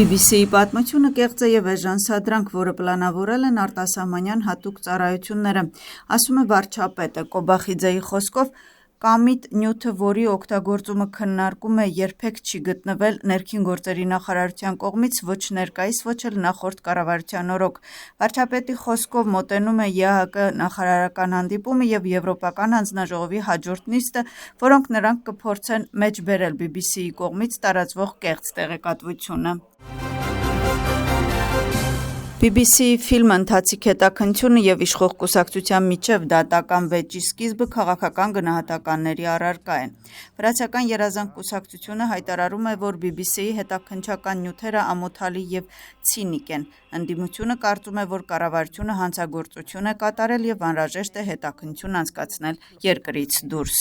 BBC-ի պատմությունը կեղծ է և էժան սադրանք, որը պլանավորել են արտասահմանյան հատուկ ծառայությունները, ասում է վարչապետը։ Կոբախիձեի խոսքով, կամիտ նյութը, որի օգտագործումը քննարկում է, երբեք չի գտնվել ներքին գործերի նախարարության կողմից ոչ ներկայիս, ոչ էլ նախորդ կառավարության օրոք։ Վարչապետի խոսքով մոտենում է ԵԱՀԿ նախարարական հանդիպումը և Եվրոպական հանձնաժողովի հաջորդ նիստը, որոնք նրանք կփորձեն մեջբերել BBC-ի կողմից տարածվող կեղծ տեղեկատվությունը։ BBC-ի ֆիլմը «Ընթացիկ հետաքննությունը» և իշխող կուսակցության միջև դատական վեճի սկիզբը քաղաքական գնահատականների առարկա են։ Վրացական երազանք կուսակցությունը հայտարարում է, որ BBC-ի հետաքննչական նյութերը ամոթալի և ցինիկ են։ Ընդդիմությունը կարծում է, որ կառավարությունը հանցագործություն է կատարել և անհրաժեշտ է հետաքննություն անցկացնել երկրից դուրս։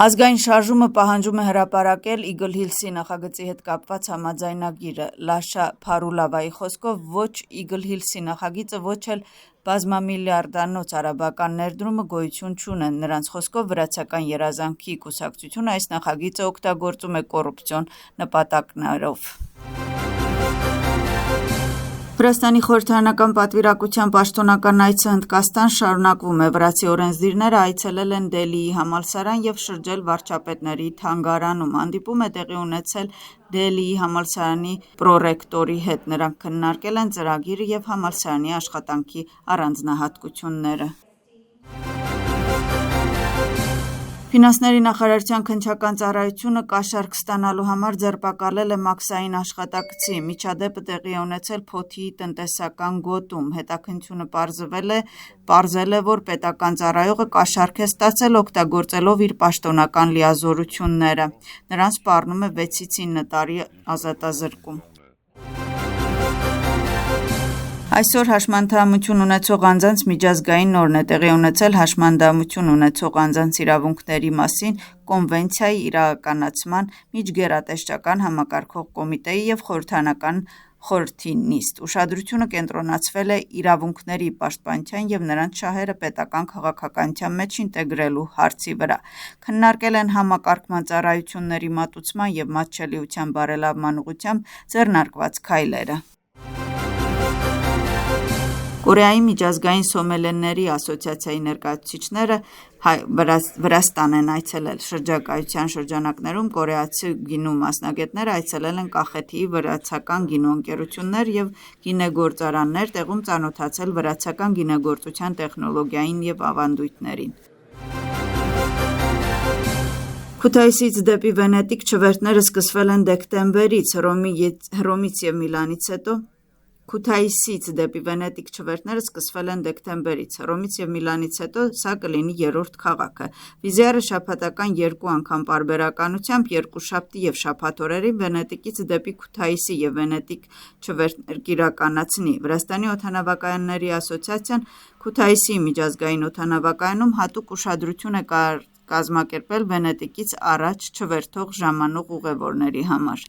Ազգային շարժումը պահանջում է հրապարակել Իգլ Հիլսի նախագծի հետ կապված համաձայնագիրը։ Լաշա Փարուլավայի խոսքով, ոչ Իգլ Հիլսի նախագիծը, ոչ էլ բազմամիլիարդանոց արաբական ներդրումը գոյություն չունեն։ Նրանց խոսքով վրացական երազանքի կուսակցությունը այս նախագիծը օգտագործում է կոռուպցիոն նպատակներով։ Վրաստանի խորհրդարանական պատվիրակության պաշտոնական այցը Հնդկաստան շարունակվում է։ Վրացի օրենսդիրները այցելել են Դելիի համալսարան և շրջել վարչապետների թանգարանում։ Հանդիպում է տեղի ունեցել Դելիի համալսարանի պրոռեկտորի հետ։ Նրանք քննարկել են ծրագիրը և համալսարանի աշխատանքի առանձնահատկությունները։ Ֆինանսների նախարարության քննչական ծառայությունը կաշառք ստանալու համար ձերբակալել է մաքսային աշխատակցի։ Միջադեպը տեղի է ունեցել Փոթիի տնտեսական գոտում։ Հետաքննությունը պարզել է, որ պետական ծառայողը կաշառք է ստացել օգտագործելով իր պաշտոնական լիազորությունները։ Նրան սպառնում է 6-ից 9 տարի ազատազրկում։ Այսօր հաշմանդամություն ունեցող անձանց միջազգային օրն է։ Տեղի ունեցել հաշմանդամություն ունեցող անձանց իրավունքների մասին կոնվենցիայի իրականացման միջգերատեսչական համակարգող կոմիտեի և խորհրդարանական խորհրդի նիստ։ Ուշադրությունը կենտրոնացվել է իրավունքների պաշտպանության և նրանց շահերը պետական քաղաքականության մեջ ինտեգրելու հարցի վրա։ Քննարկել են համակարգման ծառայությունների մատուցման և մատչելիության բարելավման ուղղությամբ ձեռնարկված քայլերը։ Կորեայի միջազգային սոմելենների ասոցիացիայի ներկայացուցիչները Վրաստան են այցելել։ Շրջագայության շրջանակներում կորեացի գինու մասնագետները այցելել են կախեթիի վրացական գինու ընկերություններ և գինեգործարաններ, տեղում ծանոթացել վրացական գինեգործության տեխնոլոգիային և ավանդույթներին։ Քութայիսից դեպի Վենետիկ չվերթները սկսվել են դեկտեմբերից։ Հռոմից և Միլանից հետո Քութայիսից դեպի Վենետիկ չվերթները սկսվել են դեկտեմբերից։ Հռոմից և Միլանից հետո սա կլինի երրորդ քաղաքը։ Վիզայրը շաբաթական 2 անգամ պարբերականությամբ երկուշաբթի և շաբաթ օրերին Վենետիկից դեպի Քութայիսի և Վենետիկ չվերթներ կիրականացնի։ Վրաստանի օդանավակայանների ասոցիացիան Քութայիսի միջազգային օդանավակայանում հատուկ ուշադրություն է կազմակերպել Վենետիկից առաջ չվերթող ժամանող ուղևորների համար։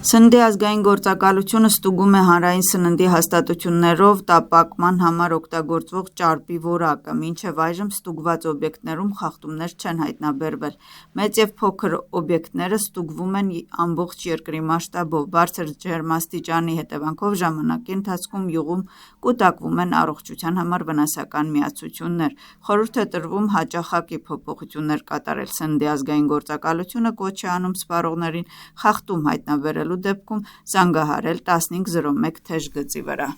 Սննդի ազգային գործակալությունը ստուգում է հանրային սննդի հաստատություններով տապակման համար օգտագործվող ճարպի որակը։ Մինչև այժմ ստուգված օբյեկտներում խախտումներ չեն հայտնաբերվել։ Մեծ և փոքր օբյեկտները ստուգվում են ամբողջ երկրի մասշտաբով։ Բարձր ջերմաստիճանի հետևանքով ժամանակի ընթացքում յուղում կուտակվում են առողջության համար վնասակար միացություններ։ Խորհուրդ է տրվում հաճախակի փոփոխություններ կատարել։ Սննդի ազգային գործակալությունը կոչ է անում սպառողներին խախտում հայտնաբերելու դեպքում զանգահարել 1501 թեժ գծի վրա։